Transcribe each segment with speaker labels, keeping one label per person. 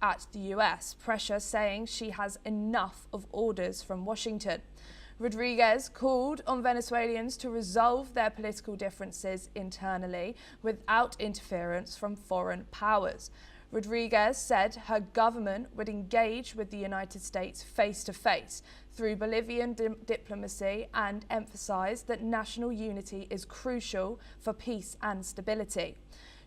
Speaker 1: at the US, pressure saying she has enough of orders from Washington. Rodríguez called on Venezuelans to resolve their political differences internally without interference from foreign powers. Rodríguez said her government would engage with the United States face-to-face through Bolivian diplomacy and emphasized that national unity is crucial for peace and stability.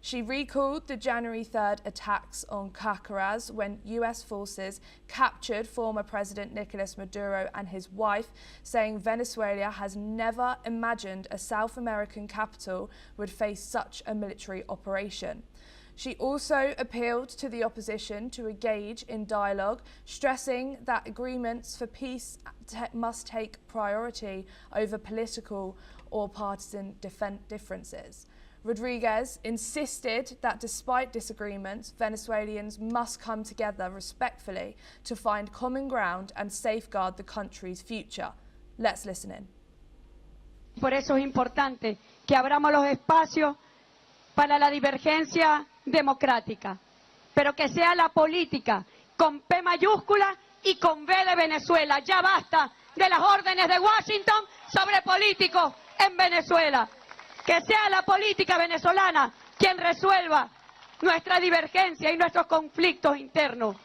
Speaker 1: She recalled the January 3rd attacks on Caracas when US forces captured former President Nicolás Maduro and his wife, saying Venezuela has never imagined a South American capital would face such a military operation. She also appealed to the opposition to engage in dialogue, stressing that agreements for peace must take priority over political or partisan differences. Rodríguez insisted that despite disagreements, Venezuelans must come together respectfully to find common ground and safeguard the country's future. Let's listen in.
Speaker 2: Por eso es importante que abramos los espacios para la divergencia democrática, pero que sea la política con P mayúscula y con V de Venezuela. Ya basta de las órdenes de Washington sobre políticos en Venezuela. Que sea la política venezolana quien resuelva nuestra divergencia y nuestros conflictos internos.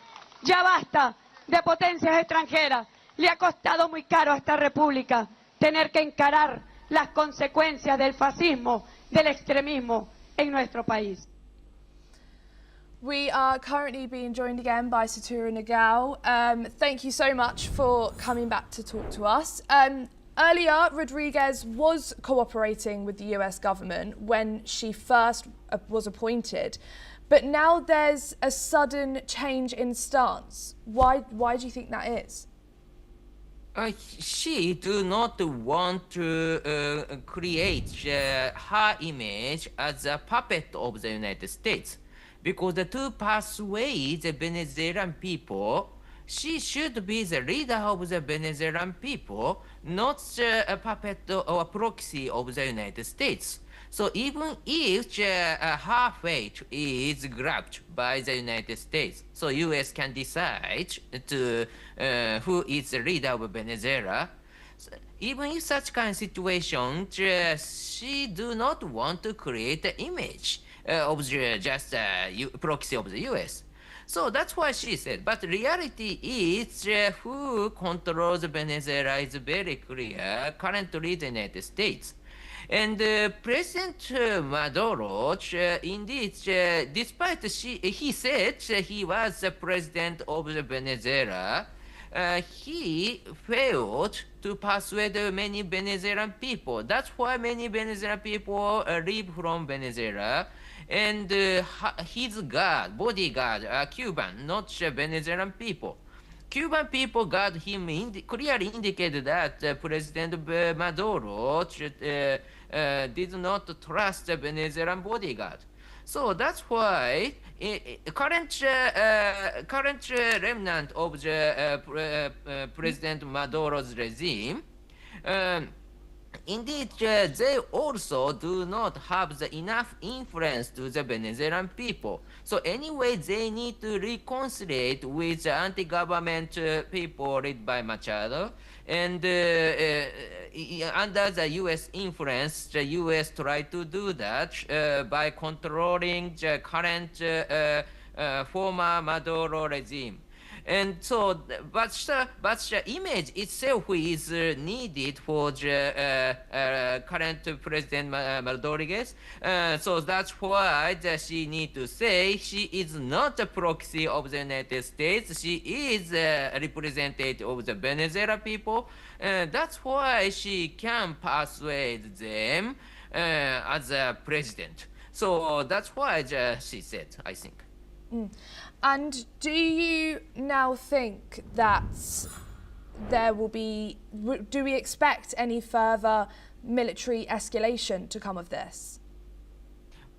Speaker 2: Ya basta de potencias extranjeras. Le ha costado muy caro a esta república tener que encarar las consecuencias del fascismo, del extremismo en nuestro país.
Speaker 1: We are currently being joined again by Satura Nagao. Thank you so much for coming back to talk to us. Earlier, Rodríguez was cooperating with the US government when she first was appointed, but now there's a sudden change in stance. Why do you think that is?
Speaker 3: She do not want to create her image as a puppet of the United States, because to persuade the Venezuelan people, she should be the leader of the Venezuelan people, not a puppet or a proxy of the United States. So even if her fate is grabbed by the United States, so US can decide to who is the leader of Venezuela. So even in such kind of situation, she do not want to create an image of just a proxy of the US. So that's why she said, but reality is who controls Venezuela is very clear, currently the United States. And President Maduro, indeed, despite he said he was the president of Venezuela, he failed to persuade many Venezuelan people. That's why many Venezuelan people leave from Venezuela. And his bodyguard, Cuban, not Venezuelan people. Cuban people got him clearly indicated that President Maduro did not trust the Venezuelan bodyguard. So that's why current remnant of the President Maduro's regime, indeed, they also do not have enough influence to the Venezuelan people. So anyway, they need to reconcile with the anti-government people led by Machado. And under the U.S. influence, the U.S. tried to do that by controlling the current former Maduro regime. And so, but the image itself is needed for the current President Rodríguez. So that's why she need to say she is not a proxy of the United States. She is a representative of the Venezuela people. That's why she can persuade them as a president. So that's why she said, I think.
Speaker 1: And do you now think that do we expect any further military escalation to come of this?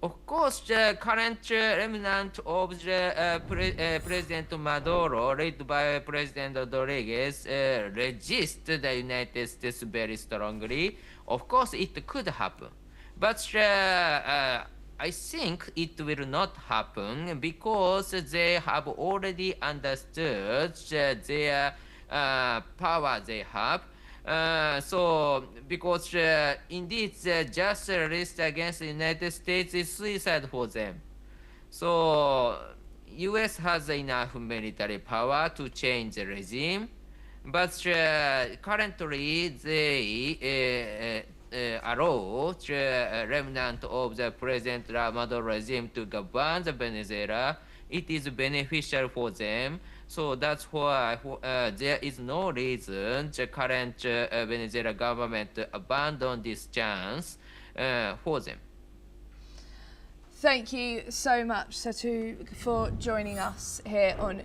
Speaker 3: Of course, the current remnant of the President Maduro, led by President Rodríguez, resist the United States very strongly. Of course, it could happen. But I think it will not happen because they have already understood their power they have. So, because indeed, just a list against the United States is suicide for them. So, U.S. has enough military power to change the regime, but currently they allow the remnant of the President Maduro regime to govern the Venezuela. It is beneficial for them. So that's why there is no reason the current Venezuela government to abandon this chance for them.
Speaker 1: Thank you so much, Satu, for joining us here on